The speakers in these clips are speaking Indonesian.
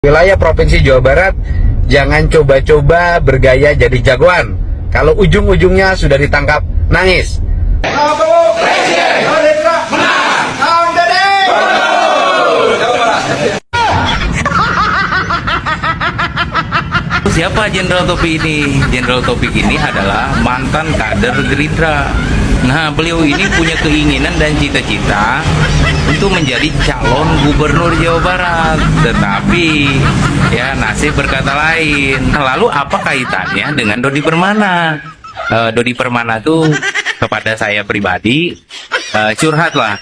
Wilayah Provinsi Jawa Barat, jangan coba-coba bergaya jadi jagoan. Kalau ujung-ujungnya sudah ditangkap, nangis. Siapa Jenderal Topik ini? Jenderal Topik ini adalah mantan kader Gerindra. Nah, beliau ini punya keinginan dan cita-cita untuk menjadi calon gubernur Jawa Barat. Tetapi, ya nasib berkata lain. Lalu apa kaitannya dengan Dodi Permana? Dodi Permana tuh kepada saya pribadi curhat lah.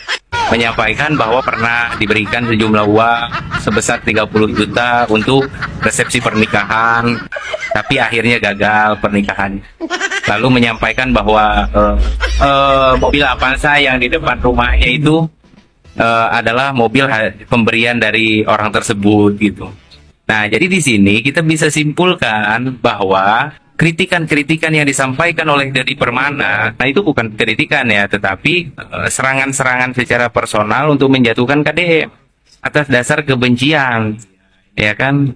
Menyampaikan bahwa pernah diberikan sejumlah uang sebesar 30 juta untuk resepsi pernikahan, tapi akhirnya gagal pernikahan. Lalu menyampaikan bahwa mobil Avanza yang di depan rumahnya itu adalah mobil pemberian dari orang tersebut gitu. Nah, jadi di sini kita bisa simpulkan bahwa kritikan-kritikan yang disampaikan oleh Dodi Permana, nah itu bukan kritikan ya, tetapi serangan-serangan secara personal untuk menjatuhkan KDM atas dasar kebencian, ya kan?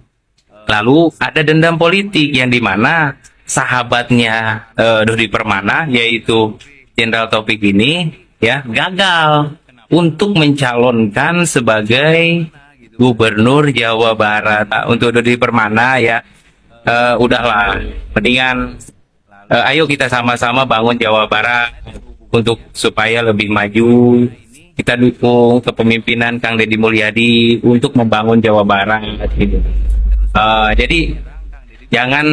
Lalu ada dendam politik yang dimana sahabatnya Dodi Permana, yaitu Jenderal Topik ini, ya gagal untuk mencalonkan sebagai Gubernur Jawa Barat. Untuk Dodi Permana ya. Udahlah, mendingan ayo kita sama-sama bangun Jawa Barat untuk supaya lebih maju. Kita dukung kepemimpinan Kang Deddy Mulyadi untuk membangun Jawa Barat gitu. Jadi jangan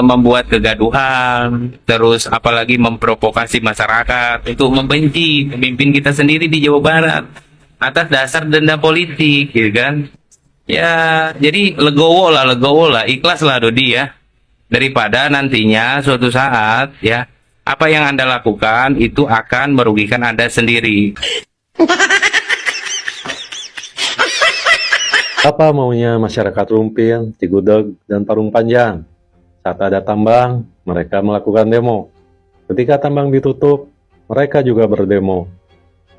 membuat kegaduhan, terus apalagi memprovokasi masyarakat untuk membenci pemimpin kita sendiri di Jawa Barat atas dasar dendam politik, gitu kan? Ya, jadi legowo lah, ikhlas lah Dodi ya. Daripada nantinya suatu saat ya, apa yang Anda lakukan itu akan merugikan Anda sendiri. Apa maunya masyarakat Rumpin, Cigudeg, dan Parung Panjang? Saat ada tambang, mereka melakukan demo. Ketika tambang ditutup, mereka juga berdemo.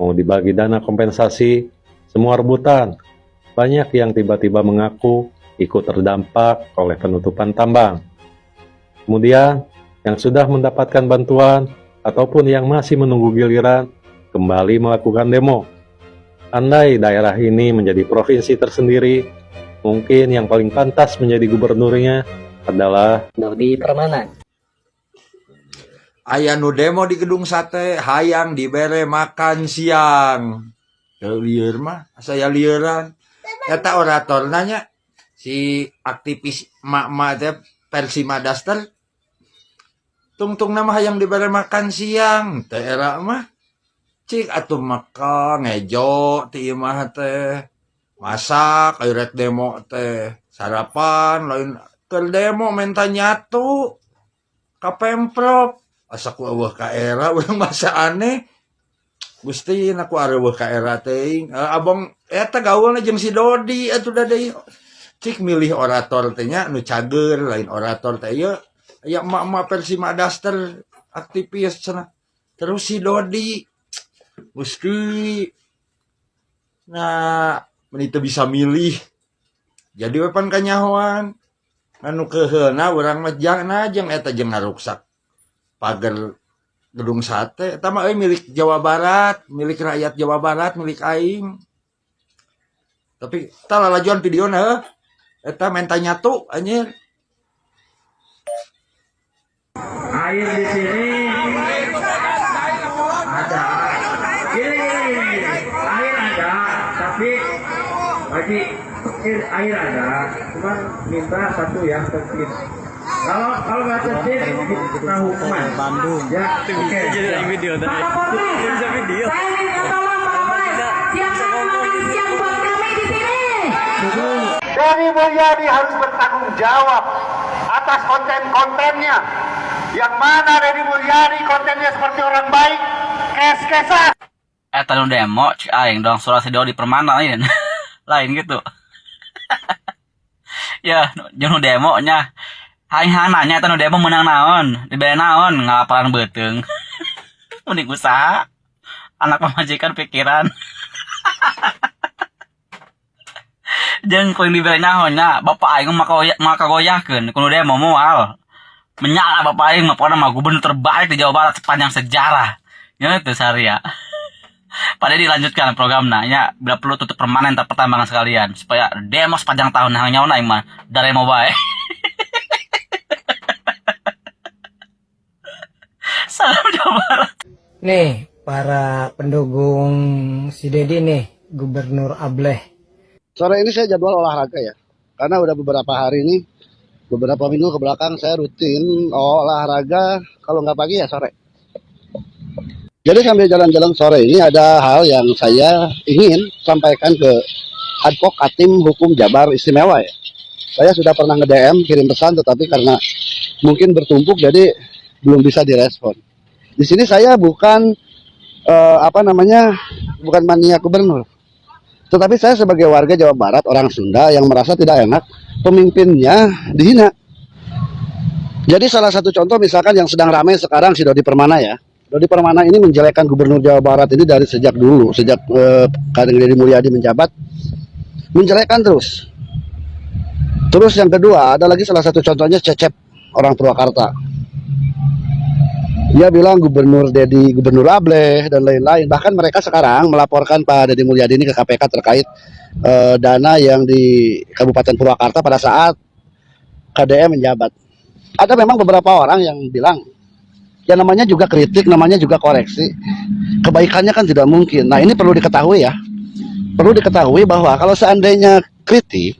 Mau dibagi dana kompensasi, semua rebutan. Banyak yang tiba-tiba mengaku ikut terdampak oleh penutupan tambang. Kemudian, yang sudah mendapatkan bantuan ataupun yang masih menunggu giliran kembali melakukan demo. Andai daerah ini menjadi provinsi tersendiri, mungkin yang paling pantas menjadi gubernurnya adalah Dodi Permana. Aya nu demo di gedung sate, hayang dibere makan siang. Lieur mah, saya lieuran. Eta orator nanya, si aktivis mak-mak teh Persima Daster, tungtung nama hayang dibere makan siang, teh era mah, cik atuh makan ngejo, ti mah teh, masak, ayret demo teh, sarapan, lain keur demo menta nyatu, ka Pemprov, asa ku eueuh ka era, urang masa aneh, Gusti aku areueuh ka era teuing. Abang eta gaulna jeung si Dodi atuh da deui. Cik milih orator teh nya nu cager lain orator teh ieu. Aya emak-emak Persima Daster aktivis cenah. Terus si Dodi. Gusti. Nah, mun itu bisa milih. Jadi we pan kanyahoan. Anu keheuna urang mah jeung eta jeung ngaruksak pager gedung sate, eta mah milik Jawa Barat, milik rakyat Jawa Barat, milik aing. Tapi tah lalajuan videona eta menta nyatu anjir. Air di sini ada. Air ada, tapi bagi air ada, cuma minta satu yang tertib. Kalau nggak tertib, kita hukuman. Bandung. Ya, oke. Jadi video tadi. Bisa video. Saya minta tolong Bapak, siapkan makan siang buat kami di sini. Deddy Mulyadi harus bertanggung jawab atas konten-kontennya. Yang mana Deddy Mulyadi kontennya seperti orang baik, kes-kesan. Nu demo, cik aing dong suara si Dodi Permana lain. Lain gitu. Ya, jeung demo nya. Aing nanya eta nu demo menang naon, dibere naon, ngalaparan beuteung. Mending usaha. Anak pamajikan pikiran. Jeung kuing dibere nyaho nya, bapak aing makagoyahkeun kudu demo moal. Menyala bapak aing mah pokona mah gubernur terbaik di Jawa Barat sepanjang sejarah. Ya itu Saria. Pada dilanjutkan programnya, ya bila perlu tutup permanen pertambangan sekalian supaya demo sepanjang tahun hang nyaona aing mah daremo bae. Salam Jawa Barat. Nih, para pendukung si Dedi nih, Gubernur Ableh. Sore ini saya jadwal olahraga ya, karena udah beberapa hari ini, beberapa minggu ke belakang saya rutin olahraga, kalau nggak pagi ya sore. Jadi sambil jalan-jalan sore ini ada hal yang saya ingin sampaikan ke advokat tim hukum Jabar Istimewa ya. Saya sudah pernah nge-DM, kirim pesan, tetapi karena mungkin bertumpuk jadi belum bisa direspon. Di sini saya bukan bukan mania gubernur. Tetapi saya sebagai warga Jawa Barat, orang Sunda yang merasa tidak enak, pemimpinnya dihina. Jadi salah satu contoh misalkan yang sedang ramai sekarang si Dodi Permana ya. Dodi Permana ini menjelekkan Gubernur Jawa Barat ini dari sejak dulu, sejak Kadang Deddy Mulyadi menjabat, menjelekkan terus. Terus yang kedua, ada lagi salah satu contohnya Cecep, orang Purwakarta. Dia bilang Gubernur Deddy, Gubernur Ableh, dan lain-lain. Bahkan mereka sekarang melaporkan Pak Deddy Mulyadi ini ke KPK terkait dana yang di Kabupaten Purwakarta pada saat KDM menjabat. Ada memang beberapa orang yang bilang, ya namanya juga kritik, namanya juga koreksi. Kebaikannya kan tidak mungkin. Nah ini perlu diketahui ya. Perlu diketahui bahwa kalau seandainya kritik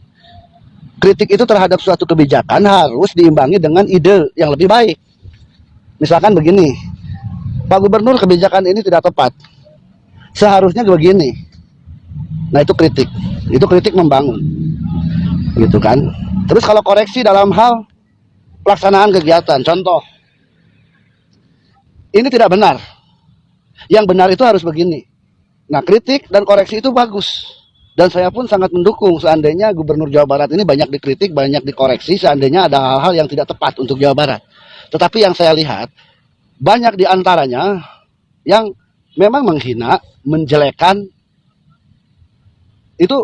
itu terhadap suatu kebijakan harus diimbangi dengan ide yang lebih baik. Misalkan begini, Pak Gubernur kebijakan ini tidak tepat, seharusnya begini. Nah itu kritik membangun, gitu kan. Terus kalau koreksi dalam hal pelaksanaan kegiatan, contoh, ini tidak benar, yang benar itu harus begini. Nah kritik dan koreksi itu bagus, dan saya pun sangat mendukung seandainya Gubernur Jawa Barat ini banyak dikritik, banyak dikoreksi, seandainya ada hal-hal yang tidak tepat untuk Jawa Barat. Tetapi yang saya lihat, banyak di antaranya yang memang menghina, menjelekan, itu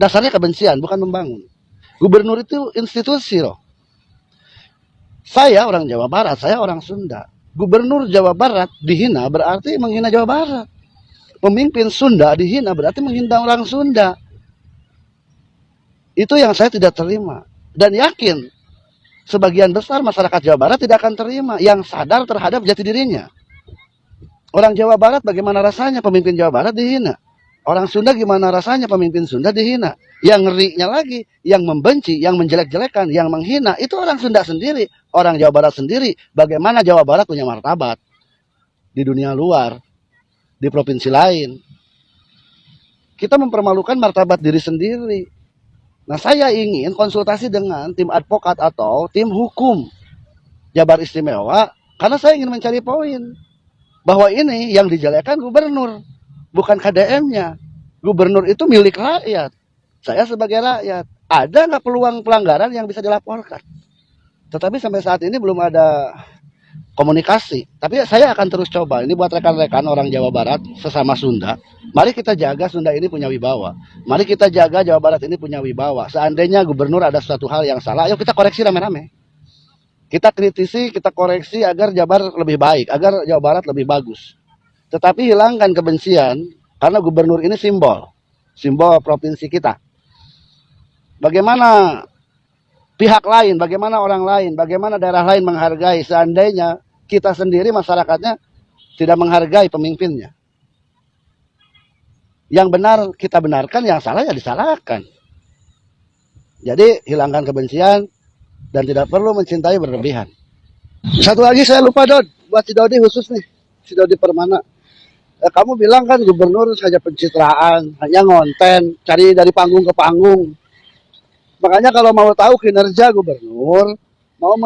dasarnya kebencian, bukan membangun. Gubernur itu institusi loh. Saya orang Jawa Barat, saya orang Sunda. Gubernur Jawa Barat dihina berarti menghina Jawa Barat. Pemimpin Sunda dihina berarti menghina orang Sunda. Itu yang saya tidak terima. Dan yakin sebagian besar masyarakat Jawa Barat tidak akan terima, yang sadar terhadap jati dirinya. Orang Jawa Barat bagaimana rasanya pemimpin Jawa Barat dihina. Orang Sunda gimana rasanya pemimpin Sunda dihina. Yang ngerinya lagi, yang membenci, yang menjelek-jelekan, yang menghina, itu orang Sunda sendiri, orang Jawa Barat sendiri. Bagaimana Jawa Barat punya martabat di dunia luar, di provinsi lain. Kita mempermalukan martabat diri sendiri. Nah, saya ingin konsultasi dengan tim advokat atau tim hukum Jabar Istimewa, karena saya ingin mencari poin bahwa ini yang dijelekan gubernur, bukan KDM-nya. Gubernur itu milik rakyat. Saya sebagai rakyat, ada nggak peluang pelanggaran yang bisa dilaporkan? Tetapi sampai saat ini belum ada komunikasi. Tapi saya akan terus coba. Ini buat rekan-rekan orang Jawa Barat sesama Sunda. Mari kita jaga Sunda ini punya wibawa. Mari kita jaga Jawa Barat ini punya wibawa. Seandainya gubernur ada suatu hal yang salah, ayo kita koreksi rame-rame. Kita kritisi, kita koreksi agar Jabar lebih baik, agar Jawa Barat lebih bagus. Tetapi hilangkan kebencian, karena gubernur ini simbol provinsi kita. Bagaimana pihak lain, bagaimana orang lain, bagaimana daerah lain menghargai seandainya kita sendiri masyarakatnya tidak menghargai pemimpinnya. Yang benar kita benarkan, yang salah ya disalahkan. Jadi hilangkan kebencian dan tidak perlu mencintai berlebihan. Satu lagi saya lupa Dod, buat si Dodi khusus nih, si Dodi Permana. Kamu bilang kan gubernur saja pencitraan, hanya ngonten, cari dari panggung ke panggung. Makanya kalau mau tahu kinerja gubernur, mau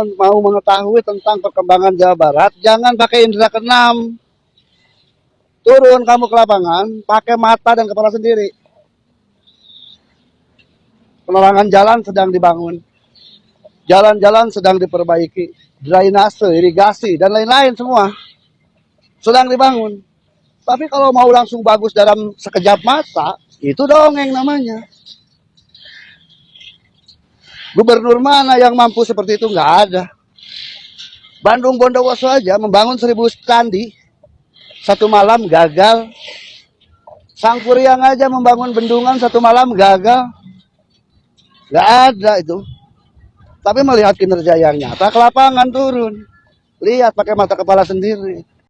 mengetahui tentang perkembangan Jawa Barat, jangan pakai indera keenam. Turun kamu ke lapangan, pakai mata dan kepala sendiri. Penerangan jalan sedang dibangun. Jalan-jalan sedang diperbaiki. Drainase, irigasi, dan lain-lain semua sedang dibangun. Tapi kalau mau langsung bagus dalam sekejap mata, itu dongeng namanya. Gubernur mana yang mampu seperti itu? Nggak ada. Bandung Bondowoso aja membangun 1000 candi. Satu malam gagal. Sangkuriang aja membangun bendungan 1 malam gagal. Nggak ada itu. Tapi melihat kinerja yang nyata, ke lapangan turun. Lihat pakai mata kepala sendiri.